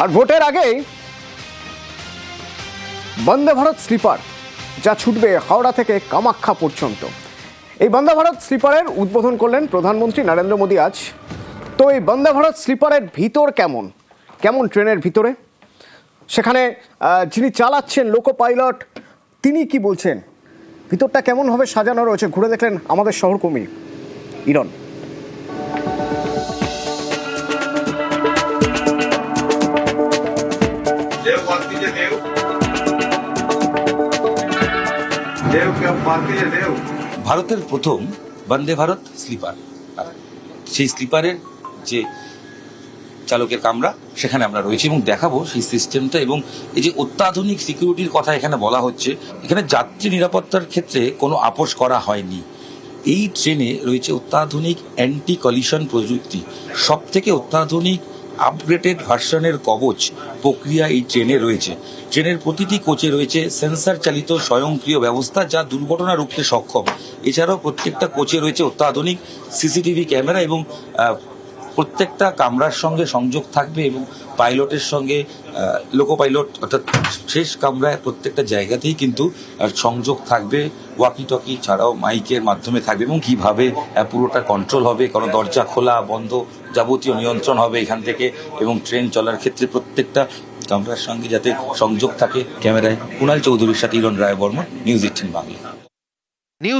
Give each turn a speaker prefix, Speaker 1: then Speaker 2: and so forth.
Speaker 1: আর ভোটের আগেই বন্দে ভারত স্লিপার যা ছুটবে হাওড়া থেকে কামাখ্যা পর্যন্ত, এই বন্দে ভারত স্লিপারের উদ্বোধন করলেন প্রধানমন্ত্রী নরেন্দ্র মোদী আজ। তো এই বন্দে ভারত স্লিপারের ভিতর কেমন কেমন ট্রেনের ভিতরে, সেখানে যিনি চালাচ্ছেন লোকো পাইলট তিনি কি বলছেন, ভিতরটা কেমন ভাবে সাজানো রয়েছে ঘুরে দেখলেন আমাদের সহকর্মী ইরন।
Speaker 2: ভারতের প্রথম বন্দে ভারত স্লিপার, সেই স্লিপারের যে চালকের কামরা সেখানে আমরা রয়েছি এবং দেখাবো সেই সিস্টেমটা এবং এই যে অত্যাধুনিক সিকিউরিটির কথা এখানে বলা হচ্ছে, এখানে যাত্রী নিরাপত্তার ক্ষেত্রে কোনো আপোষ করা হয়নি। এই ট্রেনে রয়েছে অত্যাধুনিক অ্যান্টি কলিশন প্রযুক্তি, সব থেকে অত্যাধুনিক আপগ্রেডেড ভার্সনের কবচ প্রক্রিয়া এই ট্রেনে রয়েছে। ট্রেনের প্রতিটি কোচে রয়েছে সেন্সর চালিত স্বয়ংক্রিয় ব্যবস্থা যা দুর্ঘটনা রুখতে সক্ষম। এছাড়াও প্রত্যেকটা কোচে রয়েছে অত্যাধুনিক সিসিটিভি ক্যামেরা এবং প্রত্যেকটা কামরার সঙ্গে সংযোগ থাকবে এবং পাইলটের সঙ্গে লোকো পাইলট অর্থাৎ শেষ কামরায় প্রত্যেকটা জায়গাতেই কিন্তু সংযোগ থাকবে, ওয়াকি টকি ছাড়াও মাইকের মাধ্যমে থাকবে এবং কীভাবে পুরোটা কন্ট্রোল হবে, কারণ দরজা খোলা বন্ধ যাবতীয় নিয়ন্ত্রণ হবে এখান থেকে এবং ট্রেন চলার ক্ষেত্রে প্রত্যেকটা কামরার সঙ্গে যাতে সংযোগ থাকে ক্যামেরায়। কুণাল চৌধুরীর সাথে ইরন রায় বর্মন, নিউজ 18 বাংলা।